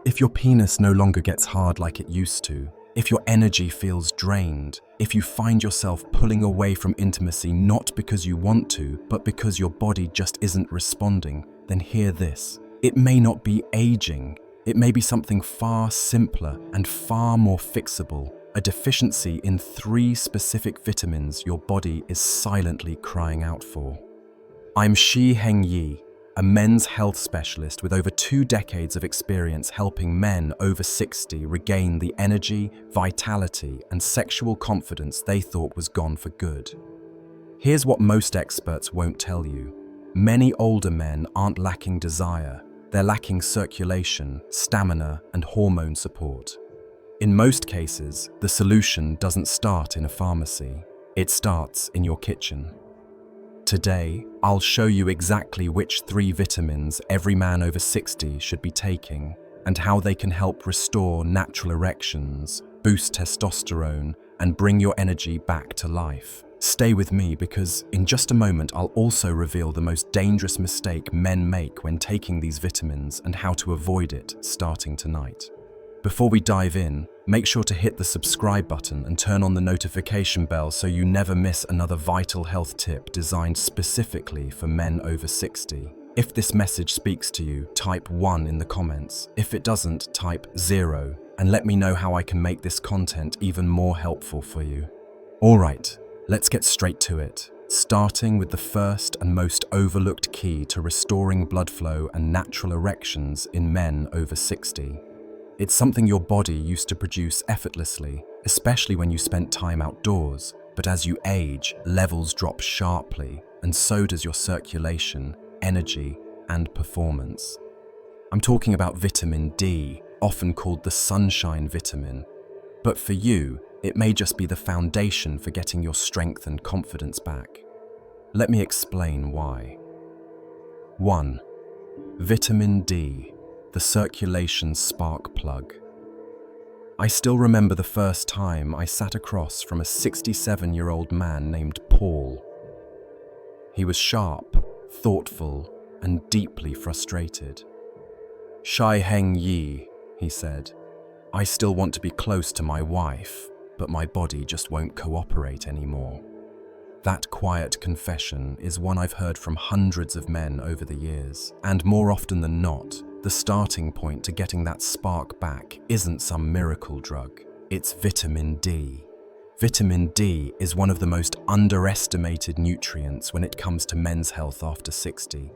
If your penis no longer gets hard like it used to, if your energy feels drained, if you find yourself pulling away from intimacy not because you want to, but because your body just isn't responding, then hear this. It may not be aging. It may be something far simpler and far more fixable. A deficiency in 3 specific vitamins your body is silently crying out for. I'm Shi Heng Yi, a men's health specialist with over 2 decades of experience helping men over 60 regain the energy, vitality, and sexual confidence they thought was gone for good. Here's what most experts won't tell you. Many older men aren't lacking desire. They're lacking circulation, stamina, and hormone support. In most cases, the solution doesn't start in a pharmacy. It starts in your kitchen. Today, I'll show you exactly which 3 vitamins every man over 60 should be taking and how they can help restore natural erections, boost testosterone, and bring your energy back to life. Stay with me because in just a moment I'll also reveal the most dangerous mistake men make when taking these vitamins and how to avoid it starting tonight. Before we dive in, make sure to hit the subscribe button and turn on the notification bell so you never miss another vital health tip designed specifically for men over 60. If this message speaks to you, type 1 in the comments. If it doesn't, type 0 and let me know how I can make this content even more helpful for you. Alright, let's get straight to it, starting with the first and most overlooked key to restoring blood flow and natural erections in men over 60. It's something your body used to produce effortlessly, especially when you spent time outdoors. But as you age, levels drop sharply, and so does your circulation, energy, and performance. I'm talking about vitamin D, often called the sunshine vitamin. But for you, it may just be the foundation for getting your strength and confidence back. Let me explain why. 1. Vitamin D. The circulation spark plug. I still remember the first time I sat across from a 67-year-old man named Paul. He was sharp, thoughtful, and deeply frustrated. "Shi Heng Yi," he said, "I still want to be close to my wife, but my body just won't cooperate anymore." That quiet confession is one I've heard from hundreds of men over the years, and more often than not, the starting point to getting that spark back isn't some miracle drug, it's vitamin D. Vitamin D is one of the most underestimated nutrients when it comes to men's health after 60.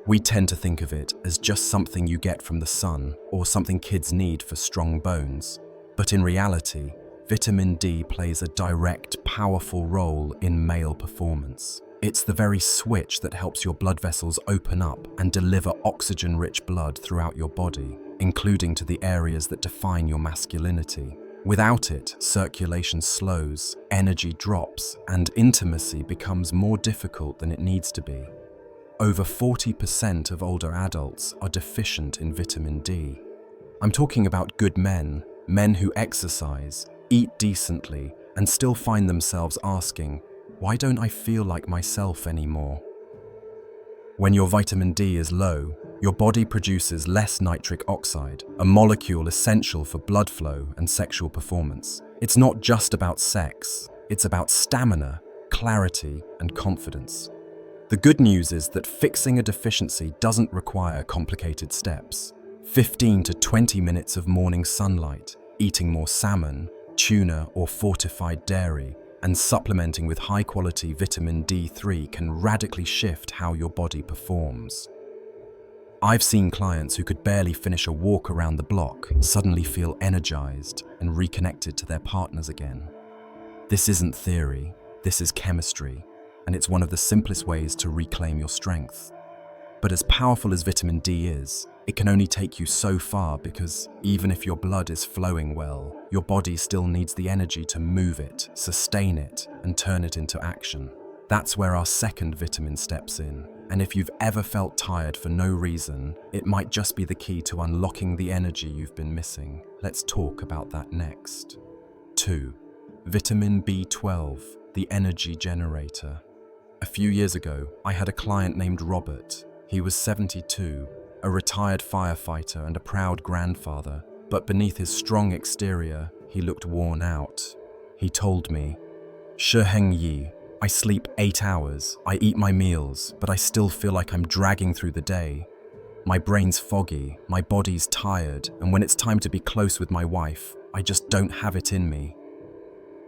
We tend to think of it as just something you get from the sun or something kids need for strong bones. But in reality, vitamin D plays a direct, powerful role in male performance. It's the very switch that helps your blood vessels open up and deliver oxygen-rich blood throughout your body, including to the areas that define your masculinity. Without it, circulation slows, energy drops, and intimacy becomes more difficult than it needs to be. Over 40% of older adults are deficient in vitamin D. I'm talking about good men, men who exercise, eat decently, and still find themselves asking, "Why don't I feel like myself anymore?" When your vitamin D is low, your body produces less nitric oxide, a molecule essential for blood flow and sexual performance. It's not just about sex, it's about stamina, clarity, and confidence. The good news is that fixing a deficiency doesn't require complicated steps. 15 to 20 minutes of morning sunlight, eating more salmon, tuna, or fortified dairy, and supplementing with high-quality vitamin D3 can radically shift how your body performs. I've seen clients who could barely finish a walk around the block suddenly feel energized and reconnected to their partners again. This isn't theory, this is chemistry, and it's one of the simplest ways to reclaim your strength. But as powerful as vitamin D is, it can only take you so far because even if your blood is flowing well, your body still needs the energy to move it, sustain it, and turn it into action. That's where our second vitamin steps in. And if you've ever felt tired for no reason, it might just be the key to unlocking the energy you've been missing. Let's talk about that next. 2. Vitamin B12, the energy generator. A few years ago, I had a client named Robert. He was 72, a retired firefighter and a proud grandfather, but beneath his strong exterior, he looked worn out. He told me, "Shi Heng Yi, I sleep 8 hours, I eat my meals, but I still feel like I'm dragging through the day. My brain's foggy, my body's tired, and when it's time to be close with my wife, I just don't have it in me."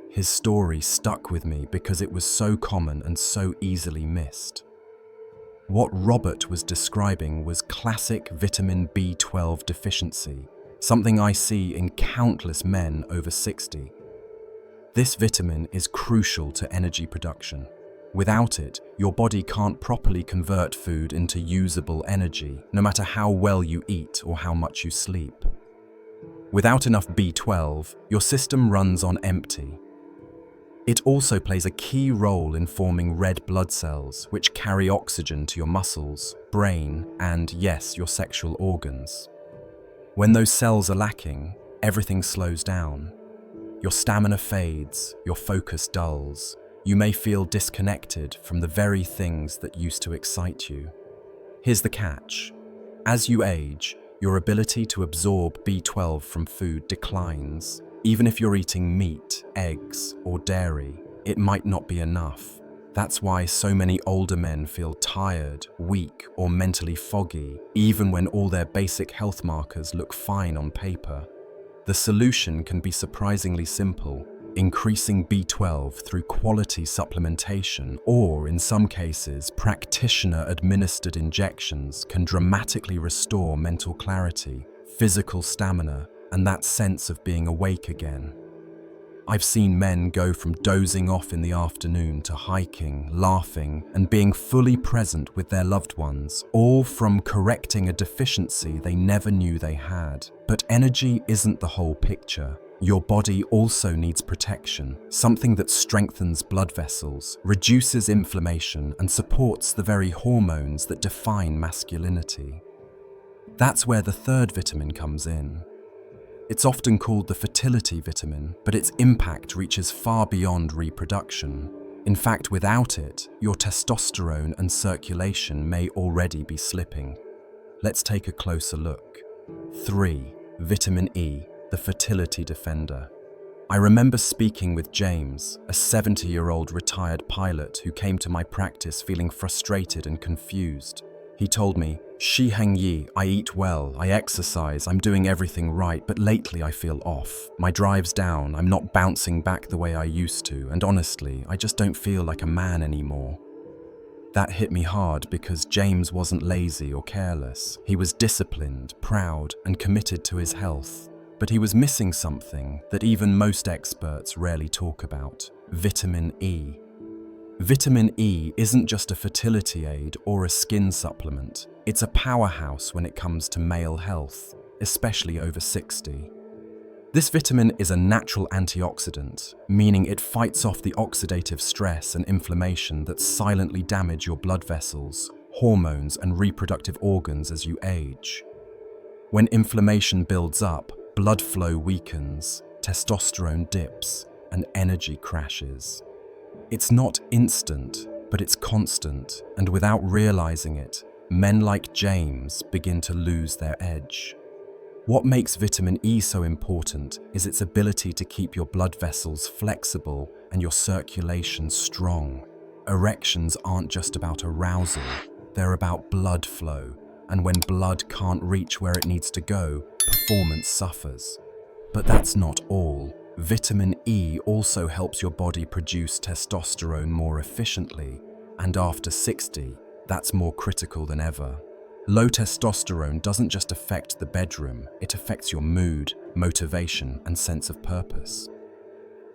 His story stuck with me because it was so common and so easily missed. What Robert was describing was classic vitamin B12 deficiency, something I see in countless men over 60. This vitamin is crucial to energy production. Without it, your body can't properly convert food into usable energy, no matter how well you eat or how much you sleep. Without enough B12, your system runs on empty. It also plays a key role in forming red blood cells, which carry oxygen to your muscles, brain, and, yes, your sexual organs. When those cells are lacking, everything slows down. Your stamina fades, your focus dulls. You may feel disconnected from the very things that used to excite you. Here's the catch. As you age, your ability to absorb B12 from food declines. Even if you're eating meat, eggs, or dairy, it might not be enough. That's why so many older men feel tired, weak, or mentally foggy, even when all their basic health markers look fine on paper. The solution can be surprisingly simple: increasing B12 through quality supplementation, or in some cases, practitioner-administered injections can dramatically restore mental clarity, physical stamina, and that sense of being awake again. I've seen men go from dozing off in the afternoon to hiking, laughing, and being fully present with their loved ones, all from correcting a deficiency they never knew they had. But energy isn't the whole picture. Your body also needs protection, something that strengthens blood vessels, reduces inflammation, and supports the very hormones that define masculinity. That's where the third vitamin comes in. It's often called the fertility vitamin, but its impact reaches far beyond reproduction. In fact, without it, your testosterone and circulation may already be slipping. Let's take a closer look. 3. Vitamin E, the fertility defender. I remember speaking with James, a 70-year-old retired pilot who came to my practice feeling frustrated and confused. He told me, "Shi Heng Yi, I eat well, I exercise, I'm doing everything right, but lately I feel off. My drive's down, I'm not bouncing back the way I used to, and honestly, I just don't feel like a man anymore." That hit me hard because James wasn't lazy or careless. He was disciplined, proud, and committed to his health. But he was missing something that even most experts rarely talk about: vitamin E. Vitamin E isn't just a fertility aid or a skin supplement. It's a powerhouse when it comes to male health, especially over 60. This vitamin is a natural antioxidant, meaning it fights off the oxidative stress and inflammation that silently damage your blood vessels, hormones, and reproductive organs as you age. When inflammation builds up, blood flow weakens, testosterone dips, and energy crashes. It's not instant, but it's constant, and without realizing it, men like James begin to lose their edge. What makes vitamin E so important is its ability to keep your blood vessels flexible and your circulation strong. Erections aren't just about arousal, they're about blood flow, and when blood can't reach where it needs to go, performance suffers. But that's not all. Vitamin E also helps your body produce testosterone more efficiently, and after 60, that's more critical than ever. Low testosterone doesn't just affect the bedroom, it affects your mood, motivation, and sense of purpose.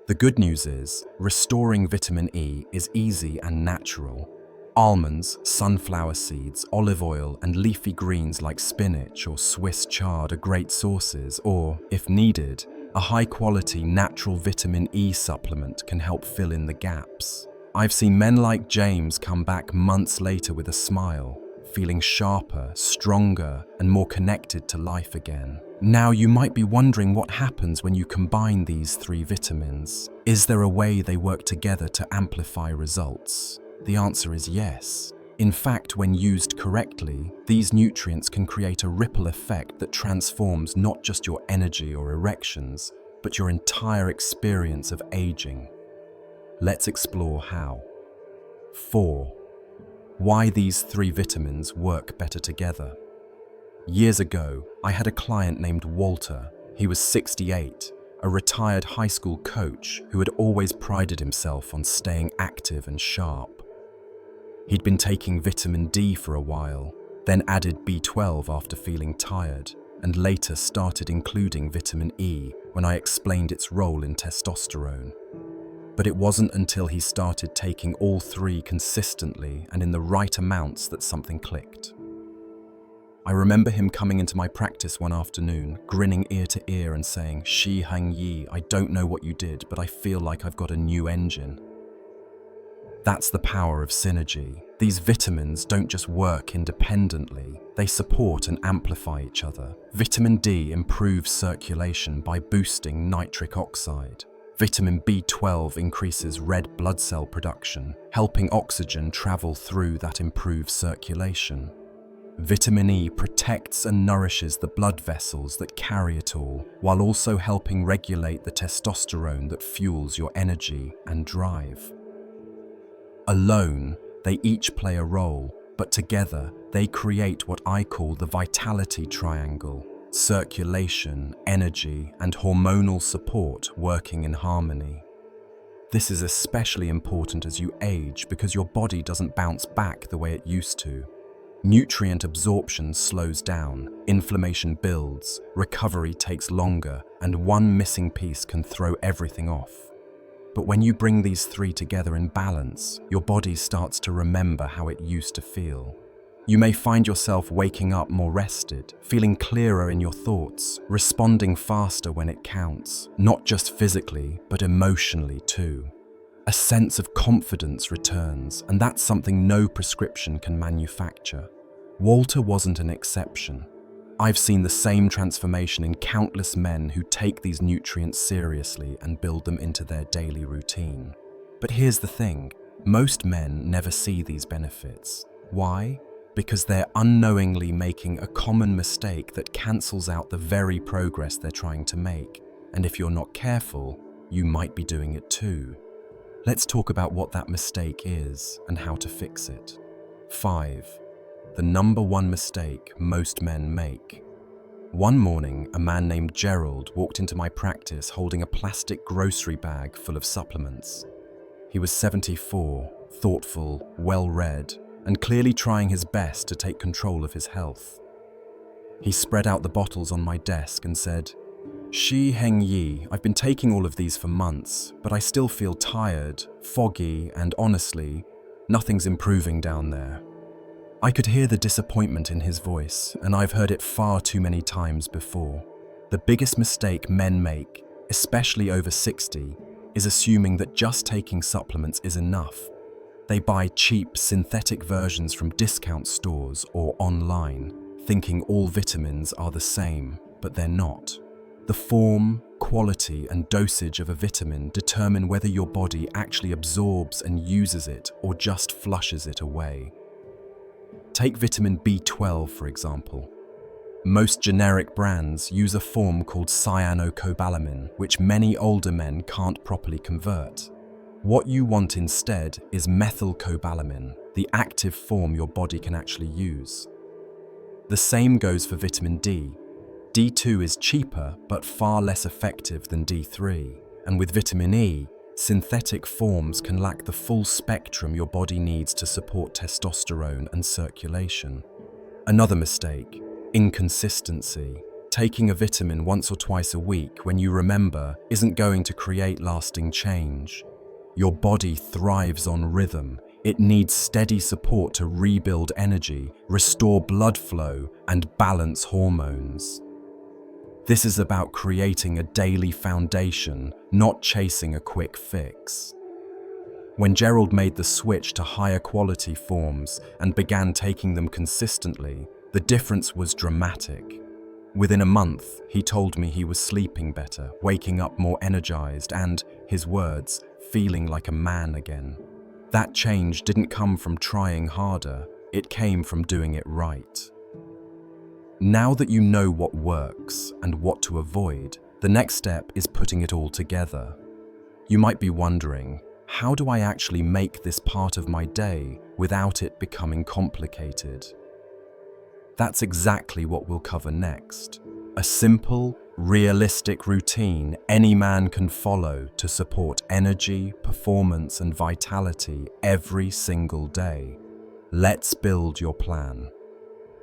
The good news is, restoring vitamin E is easy and natural. Almonds, sunflower seeds, olive oil, and leafy greens like spinach or Swiss chard are great sources, or, if needed, a high-quality natural vitamin E supplement can help fill in the gaps. I've seen men like James come back months later with a smile, feeling sharper, stronger, and more connected to life again. Now, you might be wondering what happens when you combine these 3 vitamins. Is there a way they work together to amplify results? The answer is yes. In fact, when used correctly, these nutrients can create a ripple effect that transforms not just your energy or erections, but your entire experience of aging. Let's explore how. 4. Why these 3 vitamins work better together. Years ago, I had a client named Walter. He was 68, a retired high school coach who had always prided himself on staying active and sharp. He'd been taking vitamin D for a while, then added B12 after feeling tired, and later started including vitamin E when I explained its role in testosterone. But it wasn't until he started taking all 3 consistently and in the right amounts that something clicked. I remember him coming into my practice one afternoon, grinning ear to ear and saying, "Shi Heng Yi, I don't know what you did, but I feel like I've got a new engine." That's the power of synergy. These vitamins don't just work independently, they support and amplify each other. Vitamin D improves circulation by boosting nitric oxide. Vitamin B12 increases red blood cell production, helping oxygen travel through that improved circulation. Vitamin E protects and nourishes the blood vessels that carry it all, while also helping regulate the testosterone that fuels your energy and drive. Alone, they each play a role, but together they create what I call the vitality triangle: circulation, energy, and hormonal support working in harmony. This is especially important as you age because your body doesn't bounce back the way it used to. Nutrient absorption slows down, inflammation builds, recovery takes longer, and one missing piece can throw everything off. But when you bring these 3 together in balance, your body starts to remember how it used to feel. You may find yourself waking up more rested, feeling clearer in your thoughts, responding faster when it counts, not just physically, but emotionally too. A sense of confidence returns, and that's something no prescription can manufacture. Walter wasn't an exception. I've seen the same transformation in countless men who take these nutrients seriously and build them into their daily routine. But here's the thing, most men never see these benefits. Why? Because they're unknowingly making a common mistake that cancels out the very progress they're trying to make. And if you're not careful, you might be doing it too. Let's talk about what that mistake is and how to fix it. 5. The number 1 mistake most men make. One morning, a man named Gerald walked into my practice holding a plastic grocery bag full of supplements. He was 74, thoughtful, well-read, and clearly trying his best to take control of his health. He spread out the bottles on my desk and said, "Shi Heng Yi, I've been taking all of these for months, but I still feel tired, foggy, and honestly, nothing's improving down there." I could hear the disappointment in his voice, and I've heard it far too many times before. The biggest mistake men make, especially over 60, is assuming that just taking supplements is enough. They buy cheap synthetic versions from discount stores or online, thinking all vitamins are the same, but they're not. The form, quality, and dosage of a vitamin determine whether your body actually absorbs and uses it or just flushes it away. Take vitamin B12, for example. Most generic brands use a form called cyanocobalamin, which many older men can't properly convert. What you want instead is methylcobalamin, the active form your body can actually use. The same goes for vitamin D. D2 is cheaper but far less effective than D3, and with vitamin E, synthetic forms can lack the full spectrum your body needs to support testosterone and circulation. Another mistake, inconsistency. Taking a vitamin once or twice a week when you remember isn't going to create lasting change. Your body thrives on rhythm. It needs steady support to rebuild energy, restore blood flow, and balance hormones. This is about creating a daily foundation, not chasing a quick fix. When Gerald made the switch to higher quality forms and began taking them consistently, the difference was dramatic. Within a month, he told me he was sleeping better, waking up more energized and, his words, feeling like a man again. That change didn't come from trying harder, it came from doing it right. Now that you know what works and what to avoid, the next step is putting it all together. You might be wondering, how do I actually make this part of my day without it becoming complicated? That's exactly what we'll cover next. A simple, realistic routine any man can follow to support energy, performance, and vitality every single day. Let's build your plan.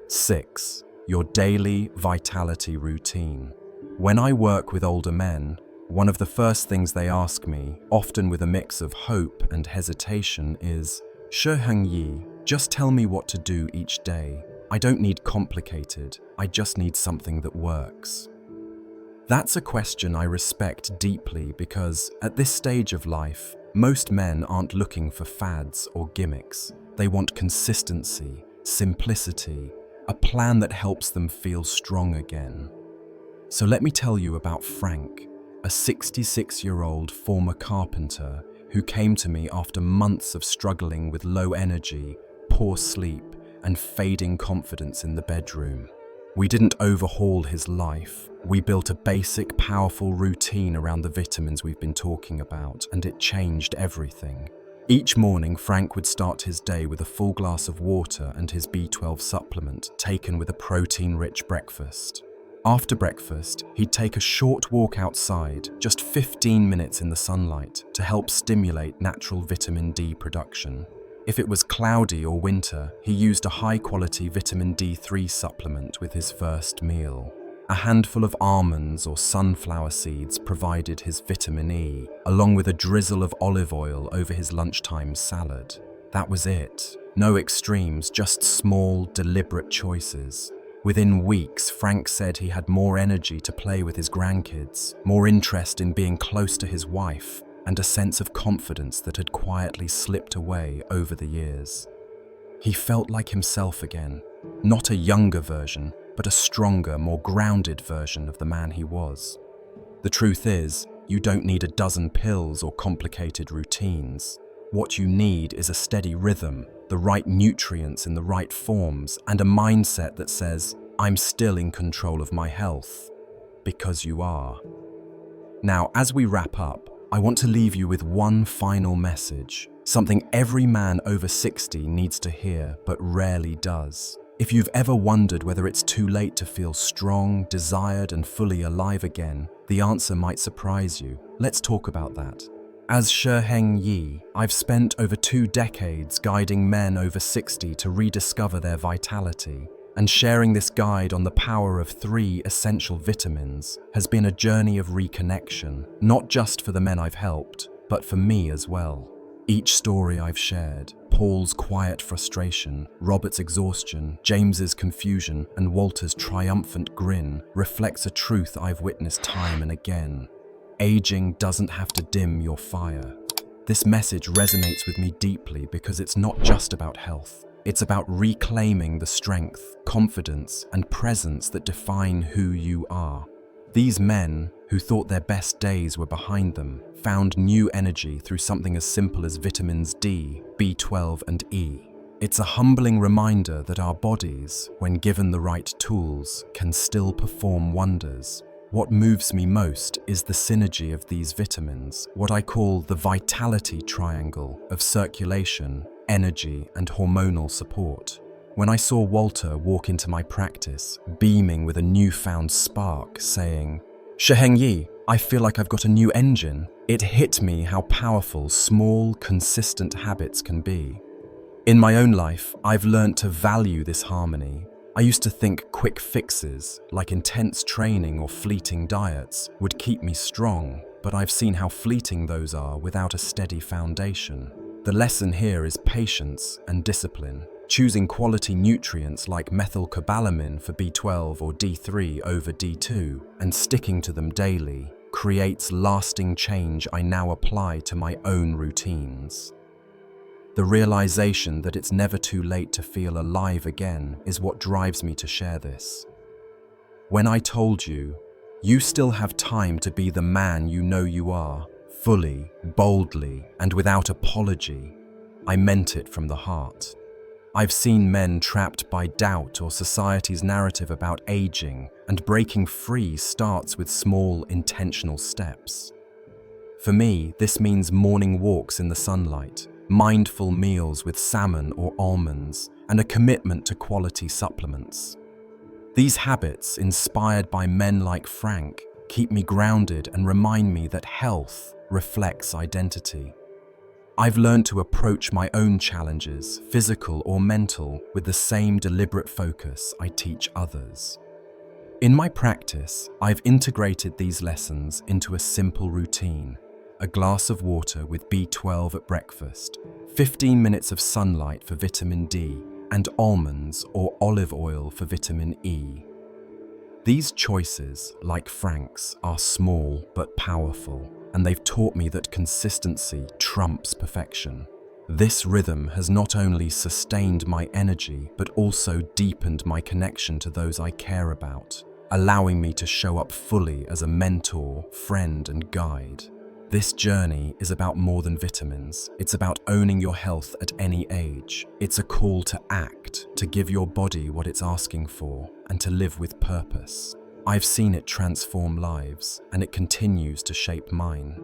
6. Your daily vitality routine. When I work with older men, one of the first things they ask me, often with a mix of hope and hesitation, is, "Shi Heng Yi, just tell me what to do each day. I don't need complicated, I just need something that works." That's a question I respect deeply because, at this stage of life, most men aren't looking for fads or gimmicks. They want consistency, simplicity, a plan that helps them feel strong again. So let me tell you about Frank, a 66-year-old former carpenter who came to me after months of struggling with low energy, poor sleep, and fading confidence in the bedroom. We didn't overhaul his life. We built a basic, powerful routine around the vitamins we've been talking about, and it changed everything. Each morning, Frank would start his day with a full glass of water and his B12 supplement, taken with a protein-rich breakfast. After breakfast, he'd take a short walk outside, just 15 minutes in the sunlight, to help stimulate natural vitamin D production. If it was cloudy or winter, he used a high-quality vitamin D3 supplement with his first meal. A handful of almonds or sunflower seeds provided his vitamin E, along with a drizzle of olive oil over his lunchtime salad. That was it. No extremes, just small, deliberate choices. Within weeks, Frank said he had more energy to play with his grandkids, more interest in being close to his wife, and a sense of confidence that had quietly slipped away over the years. He felt like himself again, not a younger version, but a stronger, more grounded version of the man he was. The truth is, you don't need a dozen pills or complicated routines. What you need is a steady rhythm, the right nutrients in the right forms, and a mindset that says, "I'm still in control of my health." Because you are. Now, as we wrap up, I want to leave you with one final message, something every man over 60 needs to hear but rarely does. If you've ever wondered whether it's too late to feel strong, desired, and fully alive again, the answer might surprise you. Let's talk about that. As Shi Heng Yi, I've spent over 2 decades guiding men over 60 to rediscover their vitality, and sharing this guide on the power of 3 essential vitamins has been a journey of reconnection, not just for the men I've helped, but for me as well. Each story I've shared, Paul's quiet frustration, Robert's exhaustion, James's confusion, and Walter's triumphant grin, reflects a truth I've witnessed time and again. Aging doesn't have to dim your fire. This message resonates with me deeply because it's not just about health. It's about reclaiming the strength, confidence, and presence that define who you are. These men, who thought their best days were behind them, found new energy through something as simple as vitamins D, B12, and E. It's a humbling reminder that our bodies, when given the right tools, can still perform wonders. What moves me most is the synergy of these vitamins, what I call the vitality triangle of circulation, energy, and hormonal support. When I saw Walter walk into my practice, beaming with a newfound spark, saying, "Shi Heng Yi, I feel like I've got a new engine," it hit me how powerful small, consistent habits can be. In my own life, I've learned to value this harmony. I used to think quick fixes, like intense training or fleeting diets, would keep me strong, but I've seen how fleeting those are without a steady foundation. The lesson here is patience and discipline. Choosing quality nutrients like methylcobalamin for B12 or D3 over D2 and sticking to them daily creates lasting change I now apply to my own routines. The realization that it's never too late to feel alive again is what drives me to share this. When I told you, you still have time to be the man you know you are, fully, boldly, and without apology, I meant it from the heart. I've seen men trapped by doubt or society's narrative about aging, and breaking free starts with small, intentional steps. For me, this means morning walks in the sunlight, mindful meals with salmon or almonds, and a commitment to quality supplements. These habits, inspired by men like Frank, keep me grounded and remind me that health reflects identity. I've learned to approach my own challenges, physical or mental, with the same deliberate focus I teach others. In my practice, I've integrated these lessons into a simple routine: a glass of water with B12 at breakfast, 15 minutes of sunlight for vitamin D, and almonds or olive oil for vitamin E. These choices, like Frank's, are small but powerful, and they've taught me that consistency trumps perfection. This rhythm has not only sustained my energy, but also deepened my connection to those I care about, allowing me to show up fully as a mentor, friend, and guide. This journey is about more than vitamins. It's about owning your health at any age. It's a call to act, to give your body what it's asking for, and to live with purpose. I've seen it transform lives, and it continues to shape mine.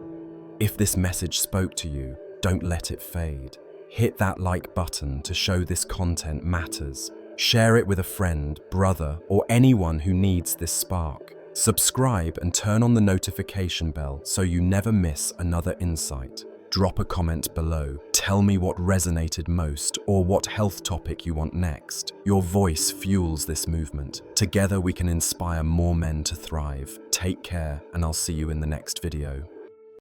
If this message spoke to you, don't let it fade. Hit that like button to show this content matters. Share it with a friend, brother, or anyone who needs this spark. Subscribe and turn on the notification bell so you never miss another insight. Drop a comment below. Tell me what resonated most or what health topic you want next. Your voice fuels this movement. Together we can inspire more men to thrive. Take care, and I'll see you in the next video.